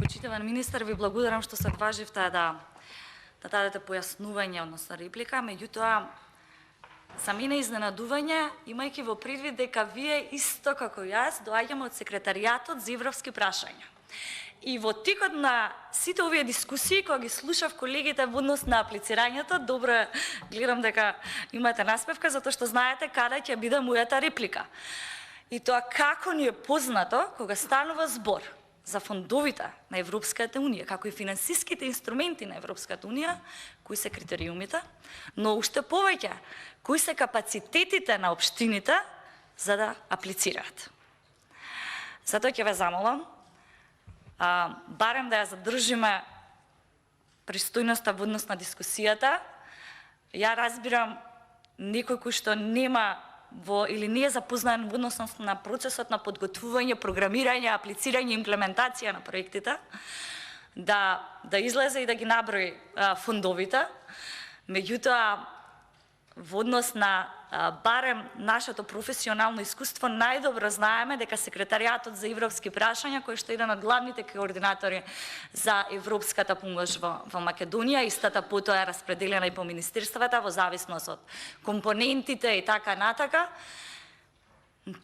Почитуван министер, ви благодарам што се одваживте да дадете појаснување, односно реплика, меѓутоа за мене изненадување, имајќи во предвид дека вие исто како јас доаѓаме од секретаријатот за европски прашања. И во текот на сите овие дискусии, кога ги слушав колегите во однос на аплицирањето, добро гледам дека имате наспевка, затоа што знаете каде ќе биде мојата реплика. И тоа како ни е познато, кога станува збор за фондовите на Европската Унија, како и финансиските инструменти на Европската Унија, кои се критериумите, но уште повеќе, кои се капацитетите на општините за да аплицираат. Затоа ќе ве замолам, барем да ја задржиме пристојноста во однос на дискусијата. Ја разбирам некој кој што нема или не е запознаен во однос на процесот на подготвување, програмирање, аплицирање, имплементација на проектите, да излезе и да ги наброи фондовите. Меѓутоа, во однос на барем нашето професионално искуство, најдобро знаеме дека секретаријатот за европски прашања, кој што е еден од главните координатори за европската помош во Македонија, истата потоа е распределена и по министерствата во зависност од компонентите и така натака,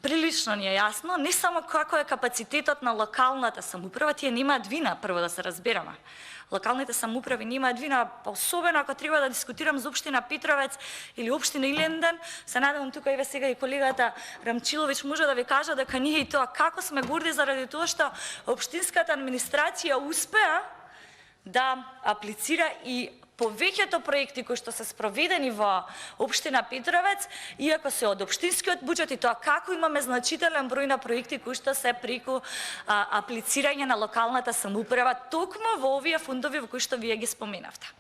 прилично ни е јасно, не само како е капацитетот на локалната самоуправа, тие немаат вина, прво да се разбереме. Локалните самоуправи немаат вина, особено ако треба да дискутирам за општина Петровец или општина Илинден. Се надевам тука и сега и колегата Рамчиловиќ може да ви кажа дека ние и тоа како сме горди заради тоа што општинската администрација успеа да аплицира и повеќето проекти кои што се спроведени во општина Петровец, иако се од општинскиот буџет, и тоа како имаме значителен број на проекти кои што се преку аплицирање на локалната самоуправа, токму во овие фондови во кои што вие ги споменавте.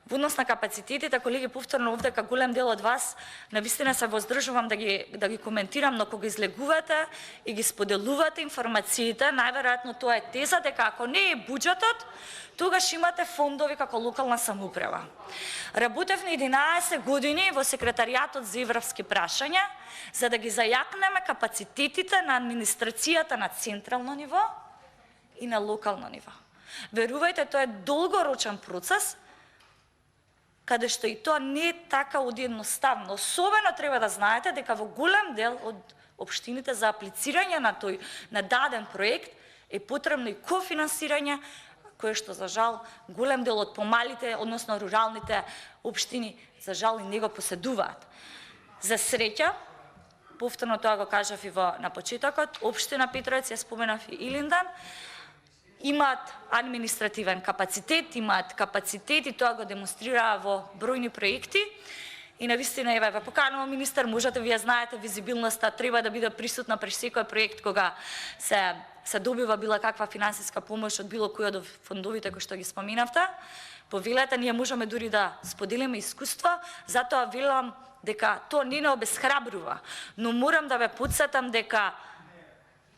Во однос на капацитетите, колеги, повторно овдека голем дел од вас, навистина се воздржувам да ги коментирам, но кога излегувате и ги споделувате информациите, најверојатно тоа е теза дека ако не е буџетот, тогаш имате фондови како локална самоуправа. Работев на 11 години во секретаријатот за европски прашања, за да ги зајакнеме капацитетите на администрацијата на централно ниво и на локално ниво. Верувајте, тоа е долгорочен процес, каде што и тоа не е така одедноставно. Особено треба да знаете дека во голем дел од општините за аплицирање на даден проект е потребно и кофинансирање, кое што за жал голем дел од помалите, односно руралните општини, за жал и не го поседуваат. За среќа, повторно тоа го кажав и на почетокот, општина Петровец, ја споменав и Илинден, имаат административен капацитет, имаат капацитет и тоа го демонстрираа во бројни проекти. И навистина, еве, ве поканувам министер, можете, вие знаете, визибилноста треба да биде присутна при секој проект кога се добива била каква финансиска помош од било кој од фондовите кои што ги споменавте. Повелете, ние можеме дури да споделиме искуство, затоа велам дека тоа не обесхрабрува, но морам да ве потсетам дека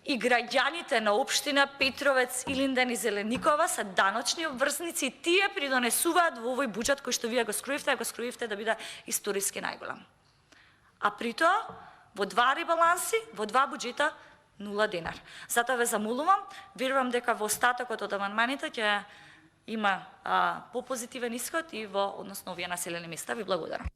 и граѓаните на општина Петровец, Илинден и Зеленикова се даночни обврзници и тие придонесуваат во овој буџет кој што вие го скроивте да биде историски најголем. А при тоа, во два ребаланси, во два буџета, 0 денар. Затоа ве замолувам, верувам дека во остатокот од амандманите ќе има попозитивен исход и во односно овие населени места. Ви благодарам.